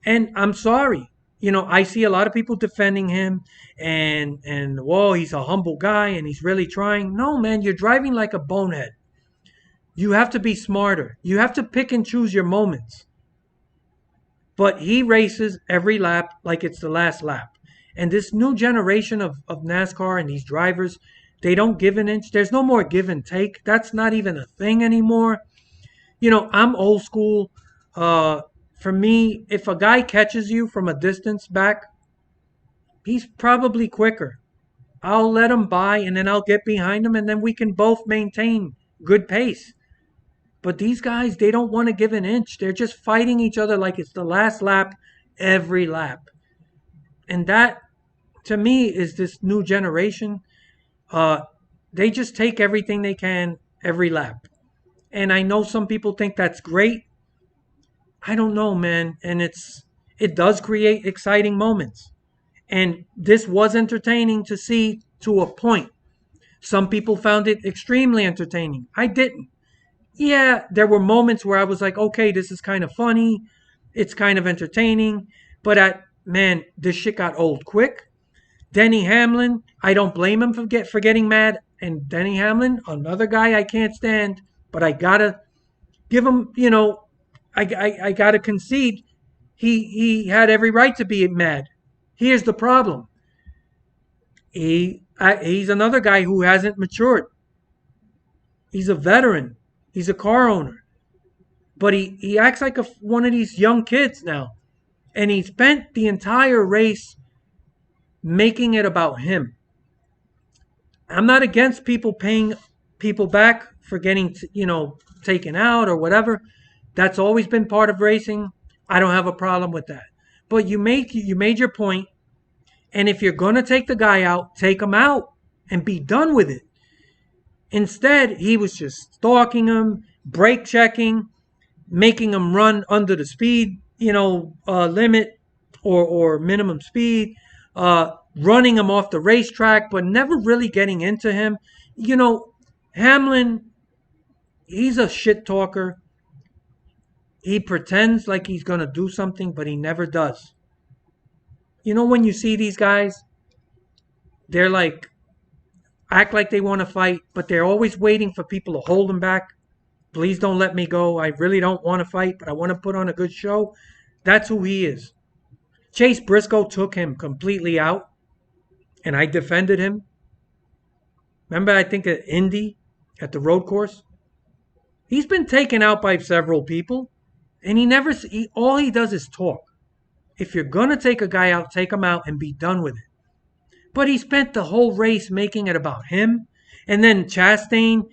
And I'm sorry. I see a lot of people defending him and whoa, he's a humble guy and he's really trying. No, man, you're driving like a bonehead. You have to be smarter. You have to pick and choose your moments. But he races every lap like it's the last lap. And this new generation of NASCAR and these drivers, they don't give an inch. There's no more give and take. That's not even a thing anymore. I'm old school. For me, if a guy catches you from a distance back, he's probably quicker. I'll let him by and then I'll get behind him and then we can both maintain good pace. But these guys, they don't want to give an inch. They're just fighting each other like it's the last lap every lap. And that, to me, is this new generation. They just take everything they can every lap. And I know some people think that's great. I don't know, man. And it does create exciting moments. And this was entertaining to see to a point. Some people found it extremely entertaining. I didn't. Yeah, there were moments where I was like, okay, this is kind of funny. It's kind of entertaining. But man, this shit got old quick. Denny Hamlin, I don't blame him for getting mad. And Denny Hamlin, another guy I can't stand. But I gotta give him, I gotta concede. He had every right to be mad. Here's the problem. he's another guy who hasn't matured. He's a veteran. He's a car owner. But he acts like one of these young kids now. And he spent the entire race making it about him. I'm not against people paying people back for getting, taken out or whatever. That's always been part of racing. I don't have a problem with that. But you made your point, and if you're going to take the guy out, take him out and be done with it. Instead, he was just stalking him, brake checking, making him run under the speed, limit or minimum speed, running him off the racetrack, but never really getting into him. Hamlin, he's a shit talker. He pretends like he's going to do something, but he never does. When you see these guys, they're act like they want to fight, but they're always waiting for people to hold them back. Please don't let me go. I really don't want to fight, but I want to put on a good show. That's who he is. Chase Briscoe took him completely out, and I defended him. Remember, I think at Indy, at the road course? He's been taken out by several people, and all he does is talk. If you're going to take a guy out, take him out and be done with it. But he spent the whole race making it about him, and then Chastain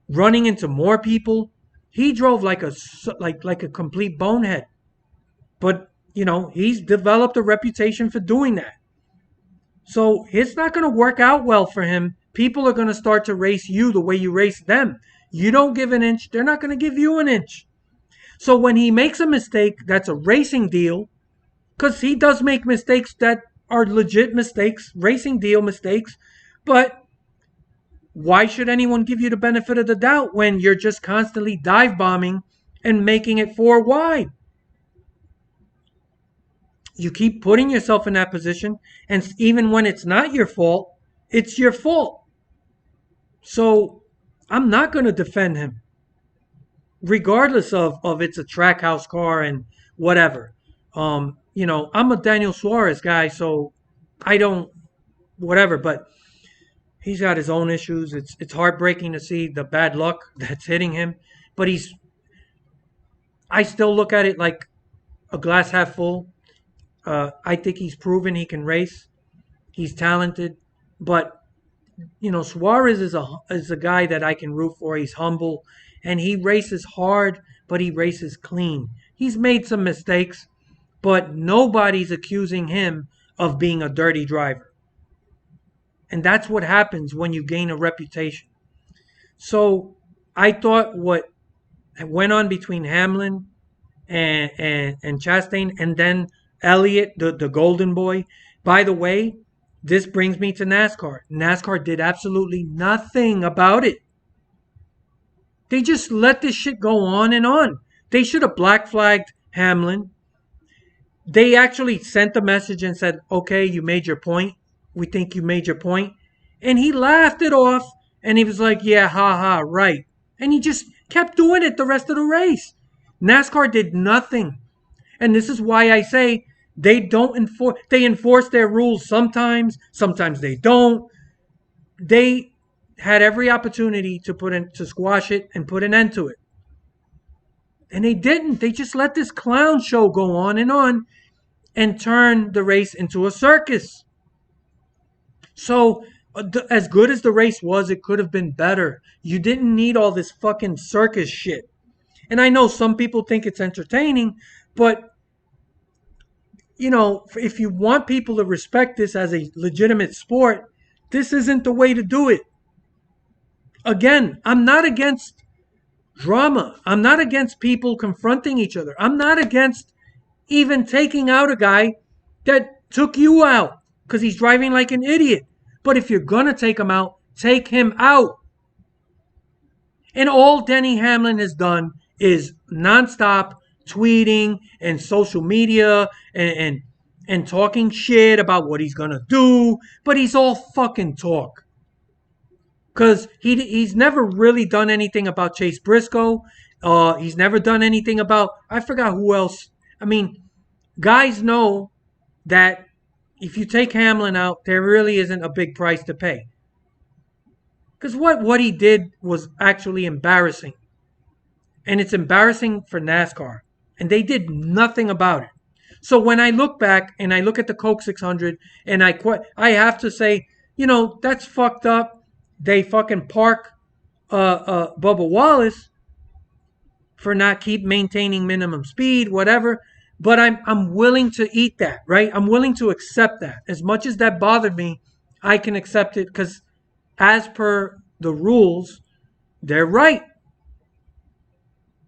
running into more people. He drove like a complete bonehead. But, he's developed a reputation for doing that. So it's not going to work out well for him. People are going to start to race you the way you race them. You don't give an inch, they're not going to give you an inch. So when he makes a mistake, that's a racing deal, because he does make mistakes that are legit mistakes, racing deal mistakes. But why should anyone give you the benefit of the doubt when you're just constantly dive bombing and making it 4 wide? You keep putting yourself in that position, and even when it's not your fault, it's your fault. So I'm not going to defend him, regardless of it's a Trackhouse car and whatever. I'm a Daniel Suarez guy, so I don't, whatever, but he's got his own issues. It's heartbreaking to see the bad luck that's hitting him, but I still look at it like a glass half full. I think he's proven he can race. He's talented, but Suarez is a guy that I can root for. He's humble, and he races hard, but he races clean. He's made some mistakes, but nobody's accusing him of being a dirty driver. And that's what happens when you gain a reputation. So I thought what went on between Hamlin and Chastain, and then Elliott, the golden boy. By the way, this brings me to NASCAR. NASCAR did absolutely nothing about it. They just let this shit go on and on. They should have black flagged Hamlin. They actually sent the message and said, okay, you made your point. We think you made your point. And he laughed it off, and he was like, yeah, ha, right. And he just kept doing it the rest of the race. NASCAR did nothing. And this is why I say they enforce their rules sometimes they don't. They had every opportunity to squash it and put an end to it. And they didn't. They just let this clown show go on and turn the race into a circus. So, as good as the race was, it could have been better. You didn't need all this fucking circus shit. And I know some people think it's entertaining, but if you want people to respect this as a legitimate sport, this isn't the way to do it. Again, I'm not against drama. I'm not against people confronting each other. I'm not against even taking out a guy that took you out because he's driving like an idiot. But if you're going to take him out, take him out. And all Denny Hamlin has done is nonstop tweeting and social media and talking shit about what he's going to do. But he's all fucking talk. Because he's never really done anything about Chase Briscoe. He's never done anything about, I forgot who else. I mean, guys know that, if you take Hamlin out, there really isn't a big price to pay. Because what he did was actually embarrassing. And it's embarrassing for NASCAR. And they did nothing about it. So when I look back and I look at the Coke 600 and I have to say, that's fucked up. They fucking park Bubba Wallace for not keep maintaining minimum speed, whatever. But I'm willing to eat that, right? I'm willing to accept that. As much as that bothered me, I can accept it because as per the rules, they're right.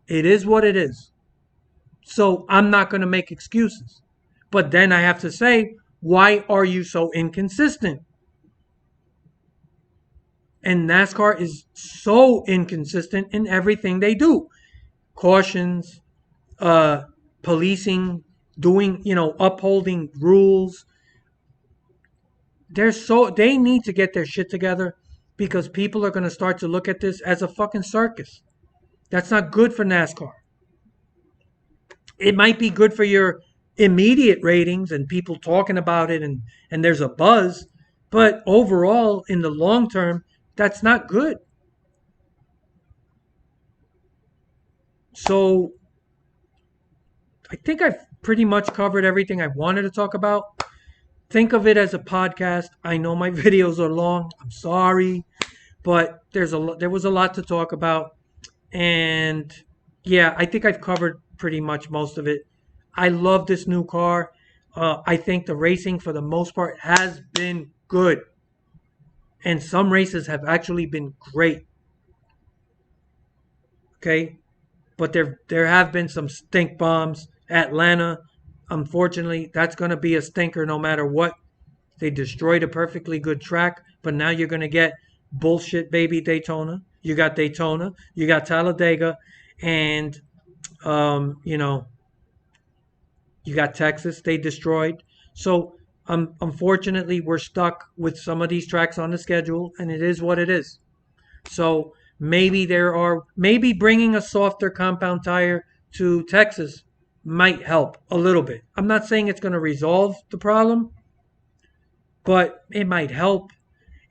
It is what it is. So I'm not going to make excuses. But then I have to say, why are you so inconsistent? And NASCAR is so inconsistent in everything they do. Cautions, policing, doing, upholding rules. They need to get their shit together because people are going to start to look at this as a fucking circus. That's not good for NASCAR. It might be good for your immediate ratings and people talking about it and there's a buzz, but overall, in the long term, that's not good. So I think I've pretty much covered everything I wanted to talk about. Think of it as a podcast. I know my videos are long. I'm sorry, but there was a lot to talk about. And yeah, I think I've covered pretty much most of it. I love this new car. I think the racing, for the most part, has been good. And some races have actually been great. Okay? But there have been some stink bombs. Atlanta, unfortunately, that's going to be a stinker no matter what. They destroyed a perfectly good track, but now you're going to get bullshit baby Daytona. You got Daytona, you got Talladega, and you got Texas. They destroyed. So unfortunately, we're stuck with some of these tracks on the schedule, and it is what it is. So maybe bringing a softer compound tire to Texas might help a little bit. I'm not saying it's going to resolve the problem, but it might help.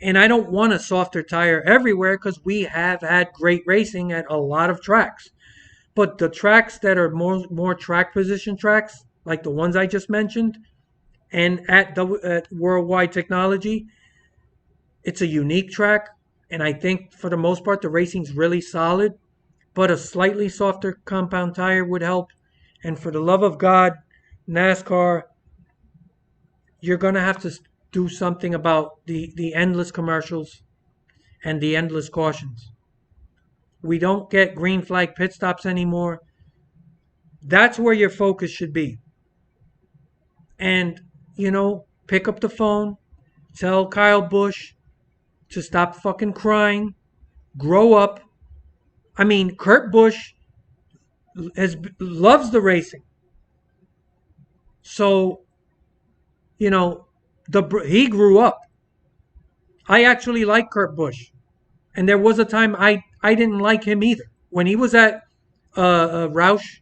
And I don't want a softer tire everywhere because we have had great racing at a lot of tracks. But the tracks that are more track position tracks, like the ones I just mentioned, and at Worldwide Technology, it's a unique track. And I think for the most part, the racing's really solid. But a slightly softer compound tire would help. And for the love of God, NASCAR, you're going to have to do something about the endless commercials and the endless cautions. We don't get green flag pit stops anymore. That's where your focus should be. And, pick up the phone, tell Cryle Busch to stop fucking crying, grow up. I mean, Kurt Busch loves the racing. So, he grew up. I actually like Kurt Busch. And there was a time I didn't like him either. When he was at Roush,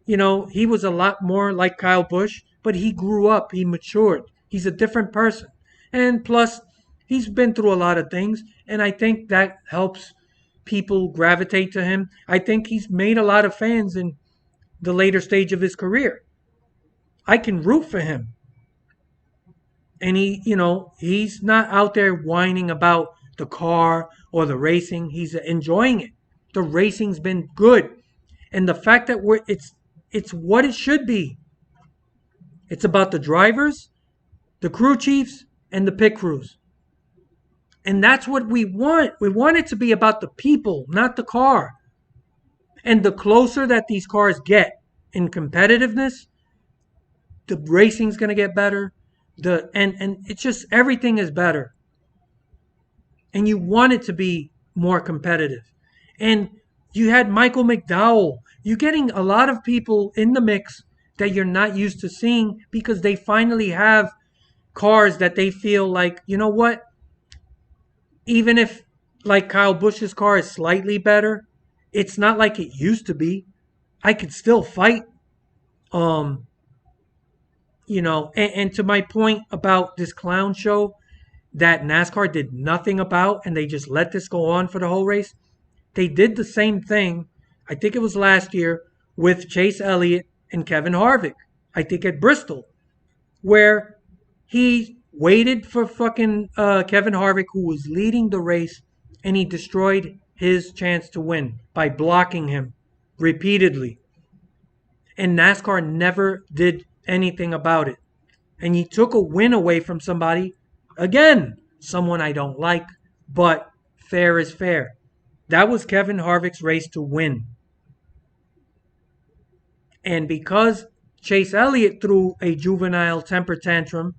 he was a lot more like Cryle Busch, but he grew up. He matured. He's a different person. And plus, he's been through a lot of things. And I think that helps people gravitate to him. I think he's made a lot of fans in the later stage of his career. I can root for him. And he's not out there whining about the car or the racing. He's enjoying it. The racing's been good. And the fact that it's what it should be. It's about the drivers, the crew chiefs, and the pit crews. And that's what we want. We want it to be about the people, not the car. And the closer that these cars get in competitiveness, the racing's going to get better. And it's just everything is better. And you want it to be more competitive. And you had Michael McDowell. You're getting a lot of people in the mix that you're not used to seeing because they finally have cars that they feel like, you know what? Even if like Cryle Busch's car is slightly better, it's not like it used to be. I could still fight. and to my point about this clown show that NASCAR did nothing about and they just let this go on for the whole race. They did the same thing, I think it was last year, with Chase Elliott and Kevin Harvick, I think at Bristol, where he waited for fucking Kevin Harvick, who was leading the race, and he destroyed his chance to win by blocking him repeatedly. And NASCAR never did anything about it. And he took a win away from somebody, again, someone I don't like, but fair is fair. That was Kevin Harvick's race to win. And because Chase Elliott threw a juvenile temper tantrum,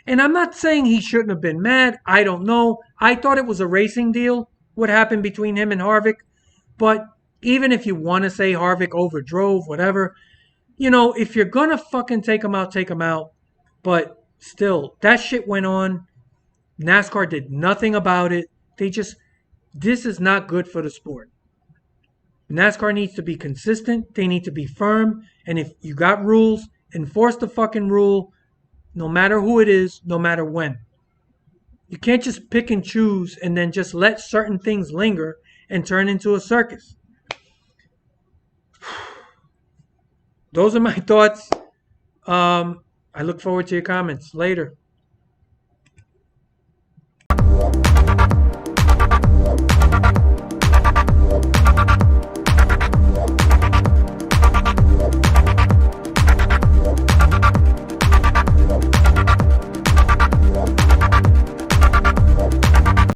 and I'm not saying he shouldn't have been mad, I don't know. I thought it was a racing deal, what happened between him and Harvick. But even if you want to say Harvick overdrove, whatever, if you're going to fucking take him out, take him out. But still, that shit went on. NASCAR did nothing about it. This is not good for the sport. NASCAR needs to be consistent. They need to be firm. And if you got rules, enforce the fucking rule, no matter who it is, no matter when. You can't just pick and choose and then just let certain things linger and turn into a circus. Those are my thoughts. I look forward to your comments later.